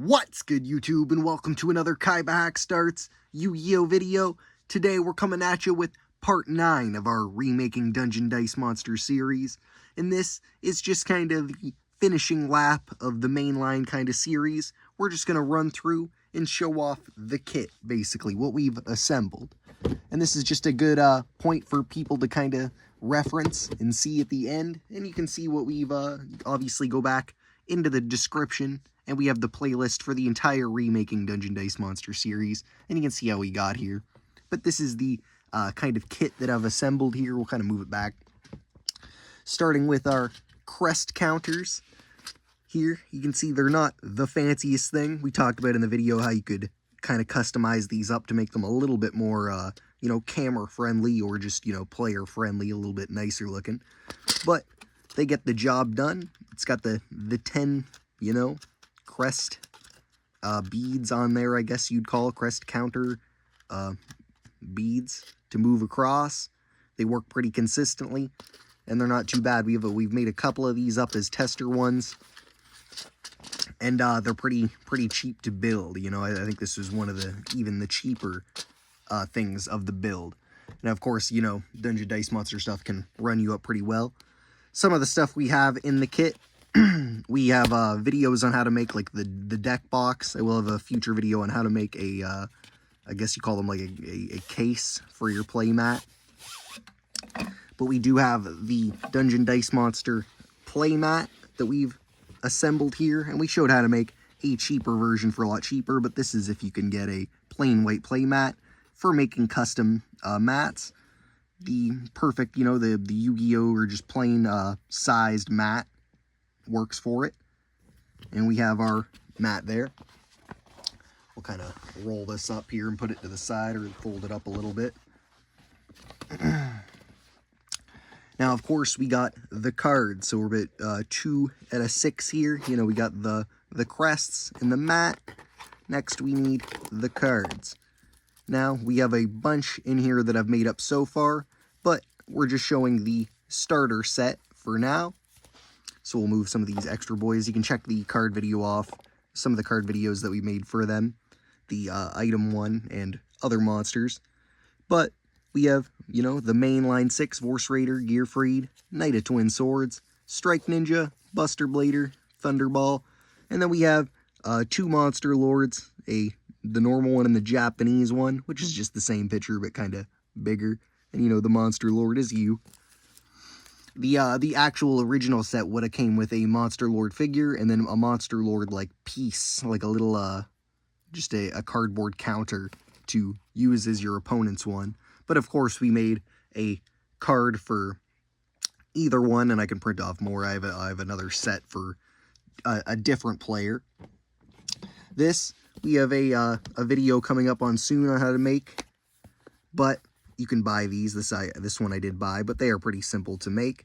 What's good, YouTube, and welcome to another KaibaHacksDartz Yu-Gi-Oh video. Today we're coming at you with part 9 of our Remaking Dungeon Dice Monster series, and this is just kind of the finishing lap of the mainline kind of series. We're just going to run through and show off the kit, basically, what we've assembled. And this is just a good point for people to kind of reference and see at the end, and you can see what we've, obviously go back into the description, and we have the playlist for the entire Remaking Dungeon Dice Monster series, and you can see how we got here. But this is the kind of kit that I've assembled here. We'll kind of move it back. Starting with our crest counters. Here, you can see they're not the fanciest thing. We talked about in the video how you could kind of customize these up to make them a little bit more, camera-friendly or just, player-friendly, a little bit nicer looking. But they get the job done. It's got the 10, crest beads on there, I guess you'd call crest counter beads to move across. They work pretty consistently, and they're not too bad. We've made a couple of these up as tester ones, and they're pretty cheap to build. I think this was one of the cheaper things of the build. And of course, Dungeon Dice Monster stuff can run you up pretty well. Some of the stuff we have in the kit, we have videos on how to make like the deck box. I will have a future video on how to make a, I guess you call them like a case for your playmat. But we do have the Dungeon Dice Monster playmat that we've assembled here, and we showed how to make a cheaper version for a lot cheaper, but this is if you can get a plain white playmat for making custom mats. The perfect, the Yu-Gi-Oh! Or just plain sized mat works for it. And we have our mat there. We'll kind of roll this up here and put it to the side, or fold it up a little bit. Now, of course, we got the cards. So we're at 2 out of 6 here. We got the crests and the mat. Next, we need the cards. Now, we have a bunch in here that I've made up so far, but we're just showing the starter set for now. So we'll move some of these extra boys. You can check the card video off, some of the card videos that we made for them, the item one and other monsters. But we have, the mainline 6, Vorse Raider, Gearfried, Knight of Twin Swords, Strike Ninja, Buster Blader, Thunderball, and then we have 2 Monster Lords, the normal one and the Japanese one, which is just the same picture but kind of bigger. And the Monster Lord is you. The actual original set would have came with a Monster Lord figure and then a Monster Lord like piece, like a little just a cardboard counter to use as your opponent's one. But of course we made a card for either one, and I can print off more. I have another set for a different player. We have a video coming up on soon on how to make, but you can buy these. This one I did buy, but they are pretty simple to make.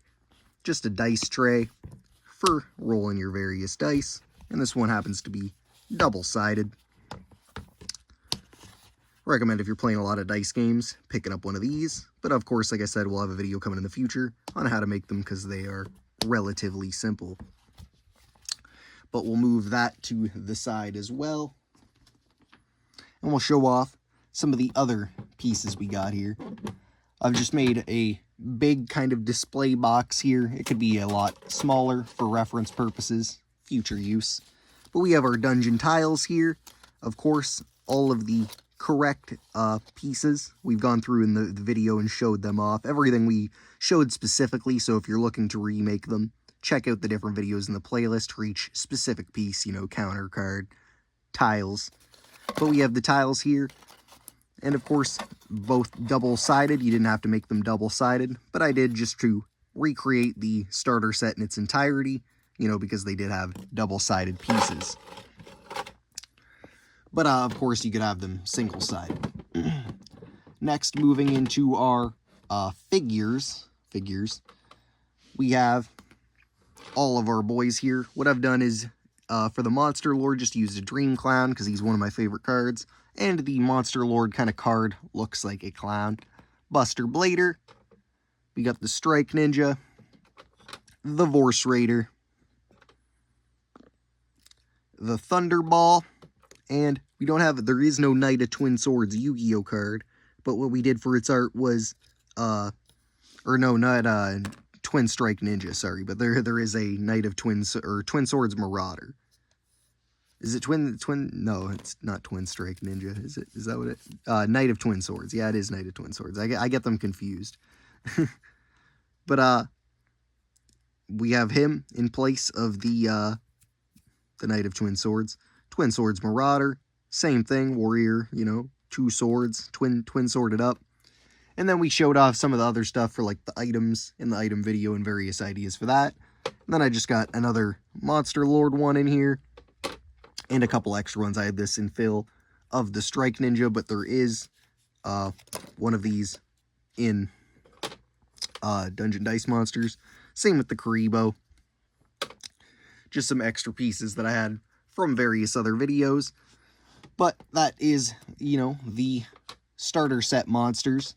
Just a dice tray for rolling your various dice, and this one happens to be double-sided. Recommend if you're playing a lot of dice games, picking up one of these, but of course, like I said, we'll have a video coming in the future on how to make them because they are relatively simple. But we'll move that to the side as well. And we'll show off some of the other pieces we got here. I've just made a big kind of display box here. It could be a lot smaller for reference purposes, future use. But we have our dungeon tiles here. Of course, all of the correct pieces we've gone through in the video and showed them off. Everything we showed specifically, so if you're looking to remake them, check out the different videos in the playlist for each specific piece, counter card, tiles. But we have the tiles here, and of course, both double-sided. You didn't have to make them double-sided, but I did just to recreate the starter set in its entirety, because they did have double-sided pieces. But, of course, you could have them single-sided. Next, moving into our figures, we have all of our boys here. What I've done is, for the Monster Lord, just used a Dream Clown, because he's one of my favorite cards. And the Monster Lord kind of card looks like a clown. Buster Blader. We got the Strike Ninja. The Vorse Raider. the Thunderball, and we don't have, there is no Knight of Twin Swords Yu-Gi-Oh card, but what we did for its art was, or no, not, Twin Strike Ninja, sorry, but there is a Knight of Twin Swords Marauder. Is it no, it's not Twin Strike Ninja, is it? Is that what it, Knight of Twin Swords, yeah, it is Knight of Twin Swords, I get them confused. But, we have him in place of the Knight of Twin Swords. Twin Swords Marauder, same thing, warrior, you know, 2 swords, twin sworded up. And then we showed off some of the other stuff for like the items in the item video and various ideas for that. And then I just got another Monster Lord one in here and a couple extra ones. I had this in fill of the Strike Ninja, but there is one of these in Dungeon Dice Monsters. Same with the Karibo. Just some extra pieces that I had from various other videos. But that is, you know, the starter set monsters.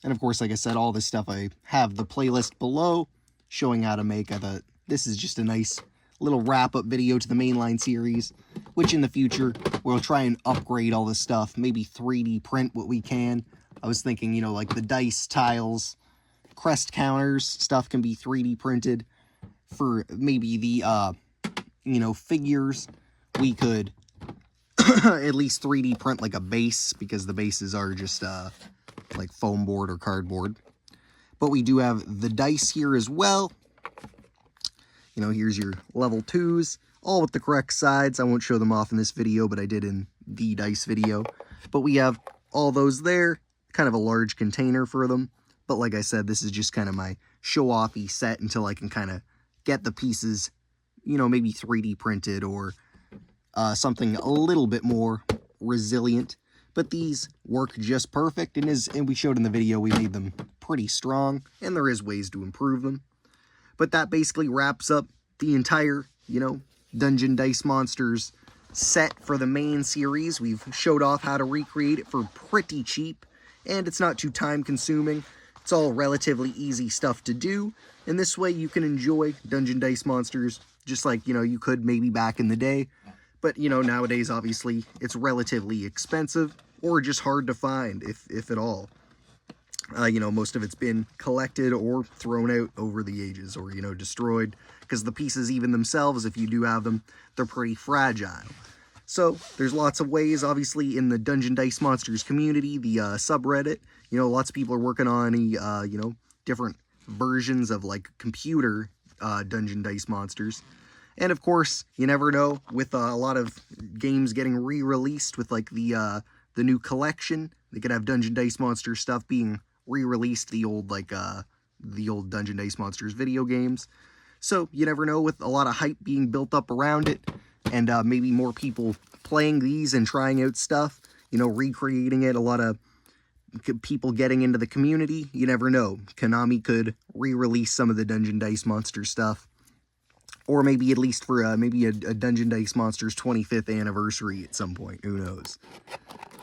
And of course, like I said, all this stuff, I have the playlist below showing how to make. I thought this is just a nice little wrap-up video to the mainline series, which in the future, we'll try and upgrade all this stuff, maybe 3D print what we can. I was thinking, you know, like the dice tiles, crest counters, stuff can be 3D printed. For maybe the, you know, figures, we could at least 3D print like a base, because the bases are just, like foam board or cardboard. But we do have the dice here as well. You know, here's your level 2s, all with the correct sides. I won't show them off in this video, but I did in the dice video. But we have all those there, kind of a large container for them. But like I said, this is just kind of my show-offy set until I can kind of get the pieces, you know, maybe 3D printed or something a little bit more resilient. But these work just perfect, and we showed in the video, we made them pretty strong, and there is ways to improve them. But that basically wraps up the entire, you know, Dungeon Dice Monsters set for the main series. We've showed off how to recreate it for pretty cheap, and it's not too time-consuming. It's all relatively easy stuff to do, and this way you can enjoy Dungeon Dice Monsters just like, you know, you could maybe back in the day. But, you know, nowadays, obviously, it's relatively expensive or just hard to find, if at all. You know, most of it's been collected or thrown out over the ages or, you know, destroyed. Because the pieces, even themselves, if you do have them, they're pretty fragile. So, there's lots of ways, obviously, in the Dungeon Dice Monsters community, the subreddit. You know, lots of people are working on, you know, different versions of, like, computer Dungeon Dice Monsters. And of course, you never know, with a lot of games getting re-released with like the new collection, they could have Dungeon Dice Monsters stuff being re-released, the old Dungeon Dice Monsters video games. So you never know, with a lot of hype being built up around it, and maybe more people playing these and trying out stuff, you know, recreating it, a lot of people getting into the community, you never know. Konami could re-release some of the Dungeon Dice Monster stuff. Or maybe at least for maybe a Dungeon Dice Monsters 25th anniversary at some point. Who knows?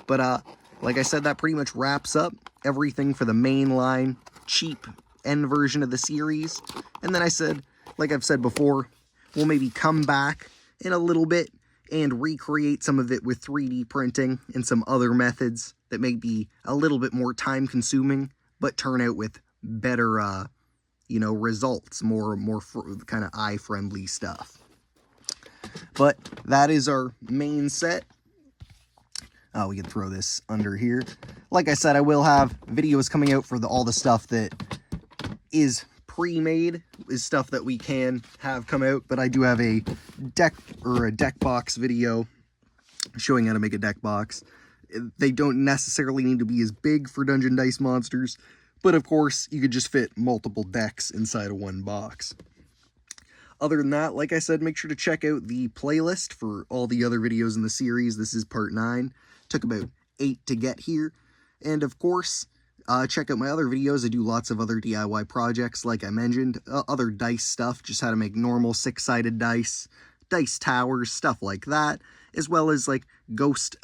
But like I said, that pretty much wraps up everything for the mainline, cheap end version of the series. And then I said, like I've said before, we'll maybe come back in a little bit and recreate some of it with 3D printing and some other methods that may be a little bit more time-consuming, but turn out with better you know, results, more kind of eye-friendly stuff. But that is our main set. We can throw this under here. Like I said, I will have videos coming out for all the stuff that is pre-made, is stuff that we can have come out, but I do have a deck box video showing how to make a deck box. They don't necessarily need to be as big for Dungeon Dice Monsters, but of course, you could just fit multiple decks inside of one box. Other than that, like I said, make sure to check out the playlist for all the other videos in the series. This is part 9. Took about 8 to get here. And of course, check out my other videos. I do lots of other DIY projects, like I mentioned. Other dice stuff, just how to make normal 6-sided dice, dice towers, stuff like that. As well as like ghost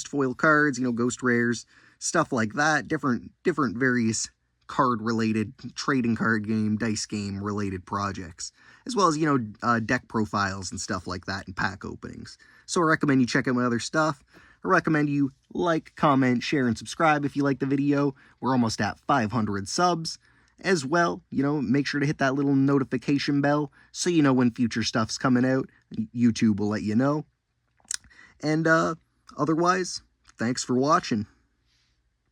foil cards, you know, ghost rares, stuff like that. Different various card-related, trading card game, dice game-related projects, as well as, deck profiles and stuff like that and pack openings. So I recommend you check out my other stuff. I recommend you like, comment, share, and subscribe if you like the video. We're almost at 500 subs. As well, make sure to hit that little notification bell so you know when future stuff's coming out. YouTube will let you know. And otherwise, thanks for watching.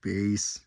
Peace.